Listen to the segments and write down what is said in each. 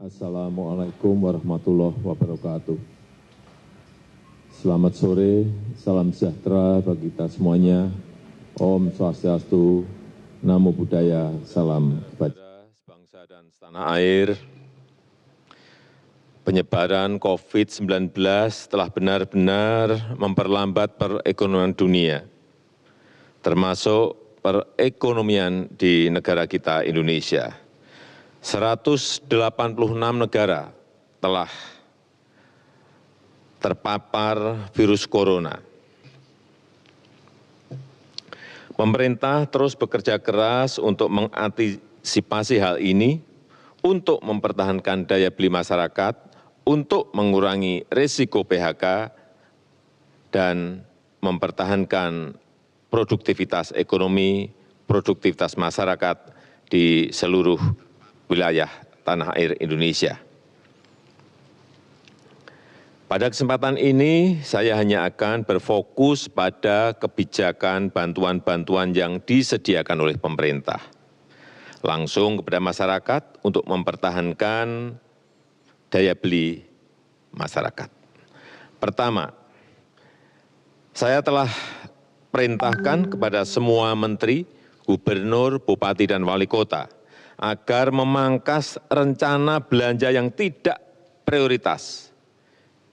Assalamualaikum warahmatullahi wabarakatuh. Selamat sore, salam sejahtera bagi kita semuanya. Om Swastiastu, Namo Buddhaya, salam kebajikan. Bangsa dan setanah air, penyebaran COVID-19 telah benar-benar memperlambat perekonomian dunia, termasuk perekonomian di negara kita Indonesia. 186 negara telah terpapar virus corona. Pemerintah terus bekerja keras untuk mengantisipasi hal ini, untuk mempertahankan daya beli masyarakat, untuk mengurangi risiko PHK, dan mempertahankan produktivitas ekonomi, produktivitas masyarakat di seluruh wilayah tanah air Indonesia. Pada kesempatan ini, saya hanya akan berfokus pada kebijakan bantuan-bantuan yang disediakan oleh pemerintah, langsung kepada masyarakat untuk mempertahankan daya beli masyarakat. Pertama, saya telah perintahkan kepada semua menteri, gubernur, bupati, dan wali kota agar memangkas rencana belanja yang tidak prioritas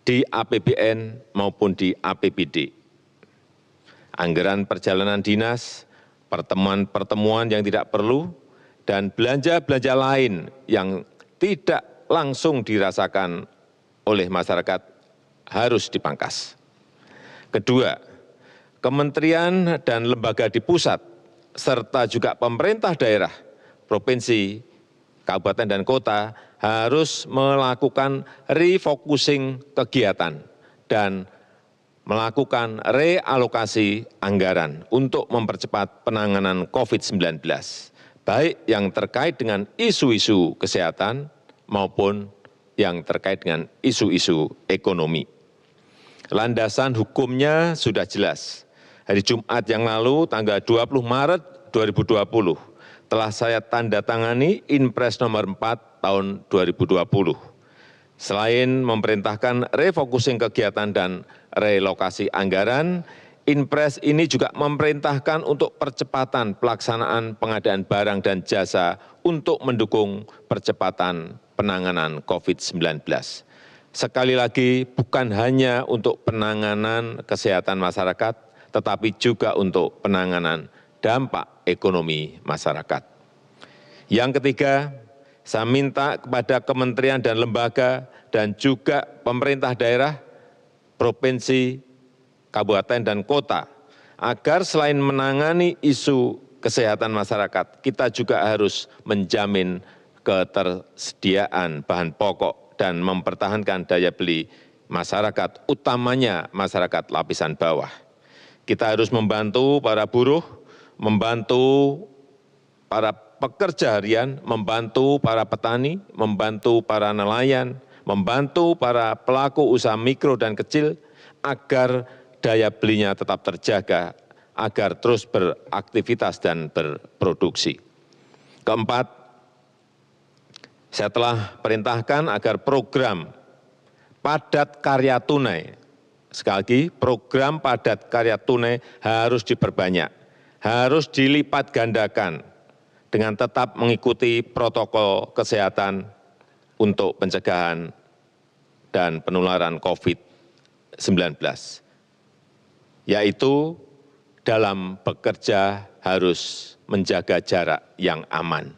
di APBN maupun di APBD. Anggaran perjalanan dinas, pertemuan-pertemuan yang tidak perlu, dan belanja-belanja lain yang tidak langsung dirasakan oleh masyarakat harus dipangkas. Kedua, kementerian dan lembaga di pusat, serta juga pemerintah daerah, provinsi, kabupaten, dan kota harus melakukan refocusing kegiatan dan melakukan realokasi anggaran untuk mempercepat penanganan COVID-19, baik yang terkait dengan isu-isu kesehatan maupun yang terkait dengan isu-isu ekonomi. Landasan hukumnya sudah jelas. Hari Jumat yang lalu, tanggal 20 Maret 2020, telah saya tanda tangani Inpres nomor 4 tahun 2020. Selain memerintahkan refocusing kegiatan dan relokasi anggaran, Inpres ini juga memerintahkan untuk percepatan pelaksanaan pengadaan barang dan jasa untuk mendukung percepatan penanganan COVID-19. Sekali lagi, bukan hanya untuk penanganan kesehatan masyarakat, tetapi juga untuk penanganan dampak ekonomi masyarakat. Yang ketiga, saya minta kepada kementerian dan lembaga dan juga pemerintah daerah, provinsi, kabupaten, dan kota, agar selain menangani isu kesehatan masyarakat, kita juga harus menjamin ketersediaan bahan pokok dan mempertahankan daya beli masyarakat, utamanya masyarakat lapisan bawah. Kita harus membantu para buruh, membantu para pekerja harian, membantu para petani, membantu para nelayan, membantu para pelaku usaha mikro dan kecil agar daya belinya tetap terjaga, agar terus beraktivitas dan berproduksi. Keempat, saya telah perintahkan agar program padat karya tunai, sekali lagi program padat karya tunai harus diperbanyak, harus dilipat gandakan dengan tetap mengikuti protokol kesehatan untuk pencegahan dan penularan COVID-19, yaitu dalam bekerja harus menjaga jarak yang aman.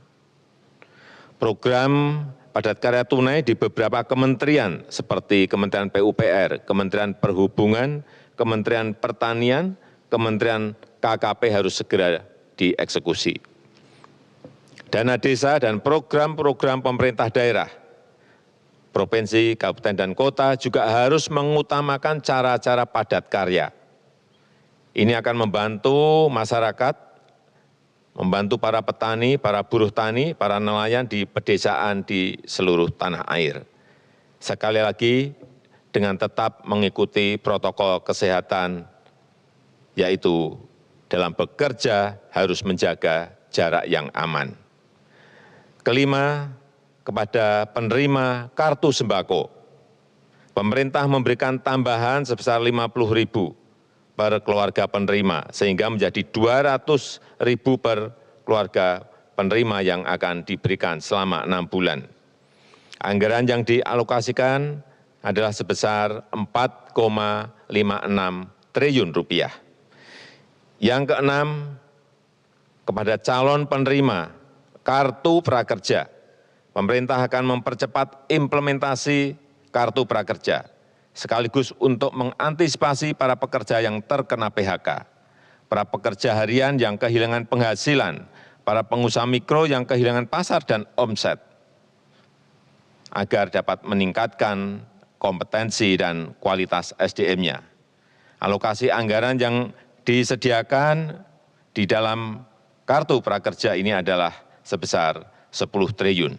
Program padat karya tunai di beberapa kementerian seperti Kementerian PUPR, Kementerian Perhubungan, Kementerian Pertanian, Kementerian KKP harus segera dieksekusi. Dana desa dan program-program pemerintah daerah, provinsi, kabupaten, dan kota juga harus mengutamakan cara-cara padat karya. Ini akan membantu masyarakat, membantu para petani, para buruh tani, para nelayan di pedesaan di seluruh tanah air. Sekali lagi, dengan tetap mengikuti protokol kesehatan, yaitu dalam bekerja harus menjaga jarak yang aman. Kelima, kepada penerima kartu sembako. Pemerintah memberikan tambahan sebesar 50.000 per keluarga penerima, sehingga menjadi 200.000 per keluarga penerima yang akan diberikan selama 6 bulan. Anggaran yang dialokasikan adalah sebesar 4,56 triliun rupiah. Yang keenam, kepada calon penerima kartu prakerja, pemerintah akan mempercepat implementasi kartu prakerja, sekaligus untuk mengantisipasi para pekerja yang terkena PHK, para pekerja harian yang kehilangan penghasilan, para pengusaha mikro yang kehilangan pasar dan omset, agar dapat meningkatkan kompetensi dan kualitas SDM-nya. Alokasi anggaran yang disediakan di dalam kartu prakerja ini adalah sebesar 10 triliun.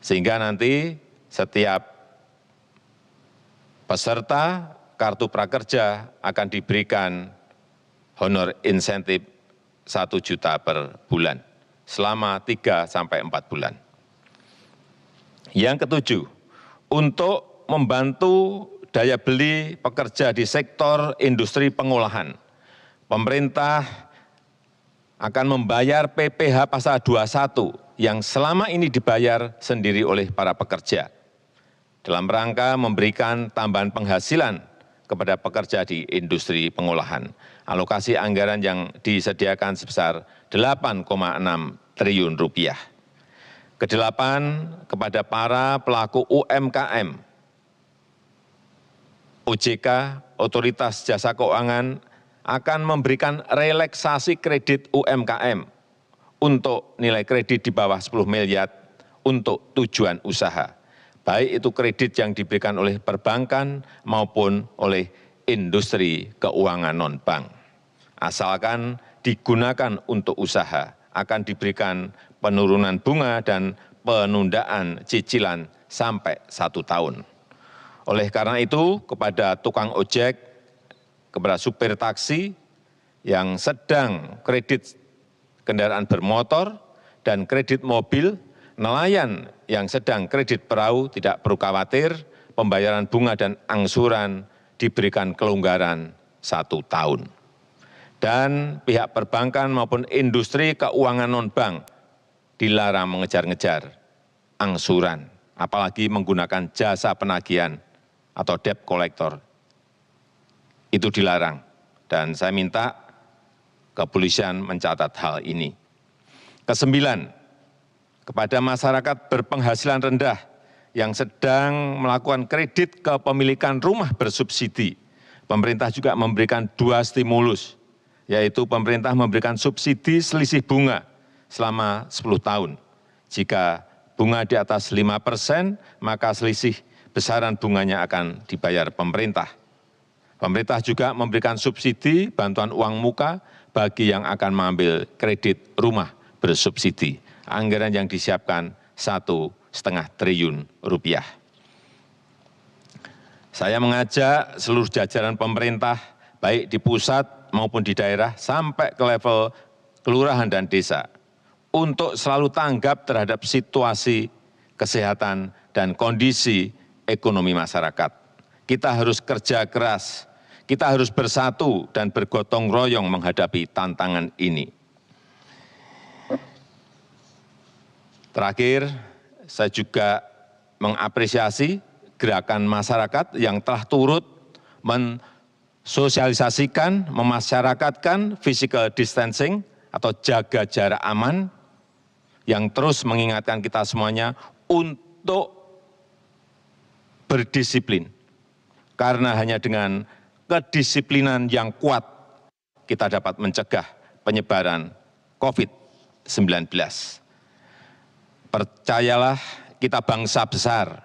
Sehingga nanti setiap peserta kartu prakerja akan diberikan honor insentif 1 juta per bulan selama 3 sampai 4 bulan. Yang ketujuh, untuk membantu daya beli pekerja di sektor industri pengolahan, pemerintah akan membayar PPh pasal 21 yang selama ini dibayar sendiri oleh para pekerja, dalam rangka memberikan tambahan penghasilan kepada pekerja di industri pengolahan. Alokasi anggaran yang disediakan sebesar 8,6 triliun rupiah. Kedelapan, kepada para pelaku UMKM, OJK, Otoritas Jasa Keuangan, akan memberikan relaksasi kredit UMKM untuk nilai kredit di bawah 10 miliar untuk tujuan usaha, baik itu kredit yang diberikan oleh perbankan maupun oleh industri keuangan non-bank. Asalkan digunakan untuk usaha, akan diberikan penurunan bunga dan penundaan cicilan sampai 1 tahun. Oleh karena itu, kepada tukang ojek, kepada supir taksi yang sedang kredit kendaraan bermotor dan kredit mobil, nelayan yang sedang kredit perahu tidak perlu khawatir, pembayaran bunga dan angsuran diberikan kelonggaran 1 tahun. Dan pihak perbankan maupun industri keuangan non-bank dilarang mengejar-ngejar angsuran, apalagi menggunakan jasa penagihan atau debt collector. Itu dilarang, dan saya minta kepolisian mencatat hal ini. Kesembilan, kepada masyarakat berpenghasilan rendah yang sedang melakukan kredit kepemilikan rumah bersubsidi, pemerintah juga memberikan 2 stimulus, yaitu pemerintah memberikan subsidi selisih bunga selama 10 tahun. Jika bunga di atas 5%, maka selisih besaran bunganya akan dibayar pemerintah. Pemerintah juga memberikan subsidi bantuan uang muka bagi yang akan mengambil kredit rumah bersubsidi. Anggaran yang disiapkan 1,5 triliun rupiah. Saya mengajak seluruh jajaran pemerintah, baik di pusat maupun di daerah, sampai ke level kelurahan dan desa, untuk selalu tanggap terhadap situasi kesehatan dan kondisi ekonomi masyarakat. Kita harus kerja keras, kita harus bersatu dan bergotong royong menghadapi tantangan ini. Terakhir, saya juga mengapresiasi gerakan masyarakat yang telah turut mensosialisasikan, memasyarakatkan physical distancing atau jaga jarak aman, yang terus mengingatkan kita semuanya untuk berdisiplin. Karena hanya dengan kedisiplinan yang kuat, kita dapat mencegah penyebaran COVID-19. Percayalah, kita bangsa besar,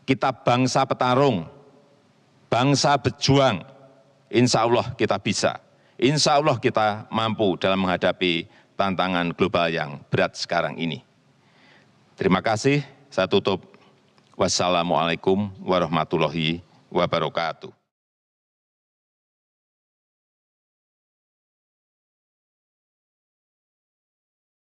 kita bangsa petarung, bangsa berjuang. Insya Allah kita bisa, insya Allah kita mampu dalam menghadapi tantangan global yang berat sekarang ini. Terima kasih, saya tutup. Wassalamualaikum warahmatullahi wabarakatuh.